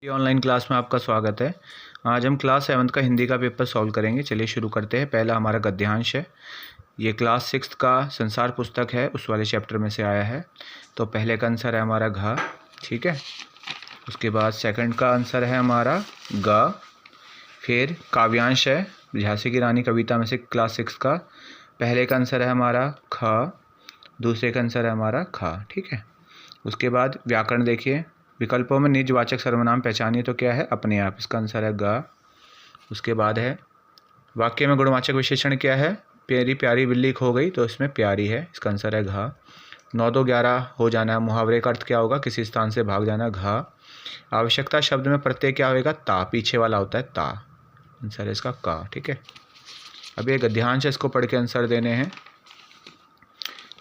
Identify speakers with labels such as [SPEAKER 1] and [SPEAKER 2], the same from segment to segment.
[SPEAKER 1] ये online class में आपका स्वागत है। आज हम क्लास 7th का हिंदी का पेपर सॉल्व करेंगे। चलिए शुरू करते हैं। पहला हमारा गद्यांश है। ये क्लास 6th का संसार पुस्तक है, उस वाले चैप्टर में से आया है। तो पहले का आंसर है हमारा घ, ठीक है। उसके बाद सेकंड का आंसर है हमारा ग। फिर काव्यांश है, झांसी की रानी कविता में से क्लास 6 का। पहले का आंसर है हमारा ख, दूसरे का आंसर है हमारा ख, ठीक है। उसके बाद व्याकरण देखिए, विकल्पों में निजवाचक सर्वनाम पहचानिए तो क्या है? अपने आप, इसका आंसर है ग। उसके बाद है वाक्य में गुणवाचक विशेषण क्या है? प्यारी प्यारी बिल्ली खो गई, तो इसमें प्यारी है, इसका आंसर है घ। 9 2 11 हो जाना, मुहावरे का अर्थ क्या होगा? किसी स्थान से भाग जाना, घ। आवश्यकता शब्द में प्रत्यय क्या होगा? ता, पीछे वाला होता है ता, आंसर है इसका क, ठीक है। अब ये गद्यांश है, इसको पढ़ के आंसर देने हैं।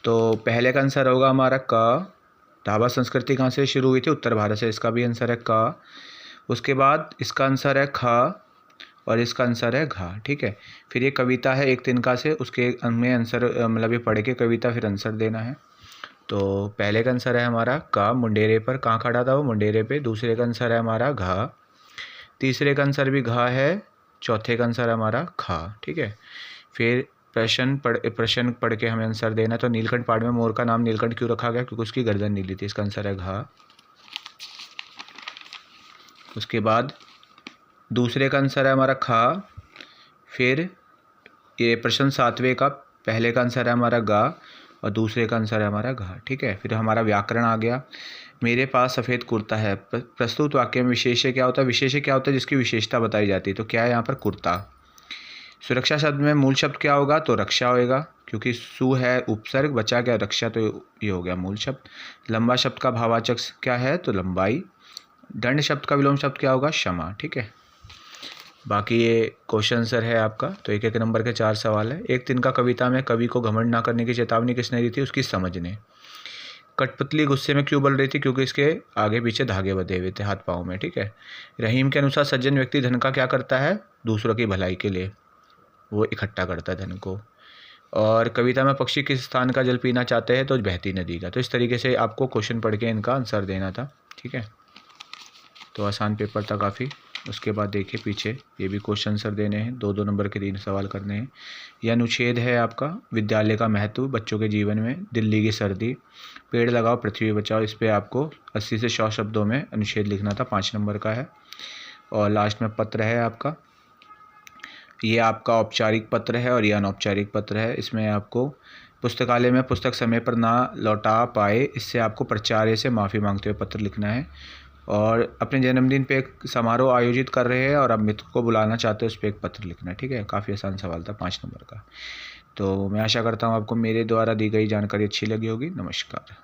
[SPEAKER 1] तो पहले का आंसर होगा हमारा क। ढाबा संस्कृति कहाँ से शुरू हुई थी? उत्तर भारत से, इसका भी आंसर है क। उसके बाद इसका आंसर है ख और इसका आंसर है घ, ठीक है। फिर ये कविता है एक तिनका से, उसके में आंसर मतलब ये पढ़ के कविता फिर आंसर देना है। तो पहले का आंसर है हमारा क, मुंडेरे पर, कहाँ खड़ा था वो? मुंडेरे पे। दूसरे का आंसर है हमारा घ, तीसरे का आंसर भी घ है, चौथे का आंसर है हमारा ख, ठीक है। फिर प्रश्न पढ़ के हमें आंसर देना। तो नीलकंठ पहाड़ में मोर का नाम नीलकंठ क्यों रखा गया? क्योंकि उसकी गर्दन नीली थी, इसका आंसर है घ। उसके बाद दूसरे का आंसर है हमारा ख। फिर ये प्रश्न 7वें का, पहले का आंसर है हमारा ग और दूसरे का आंसर है हमारा घ, ठीक है। फिर हमारा व्याकरण आ गया। मेरे पास सफ़ेद कुर्ता है। प्रस्तुत वाक्य में विशेष्य क्या होता है? विशेष्य क्या होता है? जिसकी विशेषता बताई जाती है। तो क्या है यहाँ पर? कुर्ता। सुरक्षा शब्द में मूल शब्द क्या होगा? तो रक्षा होएगा, क्योंकि सु है उपसर्ग, बचा क्या? रक्षा, तो ये हो गया मूल शब्द। लंबा शब्द का भाववाचक क्या है? तो लंबाई। दंड शब्द का विलोम शब्द क्या होगा? क्षमा, ठीक है। बाकी ये क्वेश्चन आंसर है आपका। तो एक नंबर के 4 सवाल है। एक तिनका कविता में कवि को घमंड ना करने की चेतावनी किसने दी थी? उसकी समझ ने। कठपुतली गुस्से में क्यों बोल रही थी? क्योंकि इसके आगे पीछे धागे बंधे हुए थे हाथ पाँव में, ठीक है। रहीम के अनुसार सज्जन व्यक्ति धन का क्या करता है? दूसरों की भलाई के लिए वो इकट्ठा करता है धन को। और कविता में पक्षी किस स्थान का जल पीना चाहते हैं? तो बहती नदी का। तो इस तरीके से आपको क्वेश्चन पढ़ के इनका आंसर देना था, ठीक है। तो आसान पेपर था काफ़ी। उसके बाद देखिए पीछे, ये भी क्वेश्चन आंसर देने हैं, 2 2 नंबर के 3 सवाल करने हैं। यह अनुच्छेद है आपका विद्यालय का महत्व बच्चों के जीवन में, दिल्ली की सर्दी, पेड़ लगाओ पृथ्वी बचाओ। इस पर आपको 80 से 100 शब्दों में अनुच्छेद लिखना था, 5 नंबर का है। और लास्ट में पत्र है आपका, ये आपका औपचारिक पत्र है और ये अनौपचारिक पत्र है। इसमें आपको पुस्तकालय में पुस्तक समय पर ना लौटा पाए, इससे आपको प्राचार्य से माफ़ी मांगते हुए पत्र लिखना है। और अपने जन्मदिन पे एक समारोह आयोजित कर रहे हैं और आप मित्र को बुलाना चाहते हो, उस पर एक पत्र लिखना है, ठीक है। काफ़ी आसान सवाल था, 5 नंबर का। तो मैं आशा करता हूँ आपको मेरे द्वारा दी गई जानकारी अच्छी लगी होगी। नमस्कार।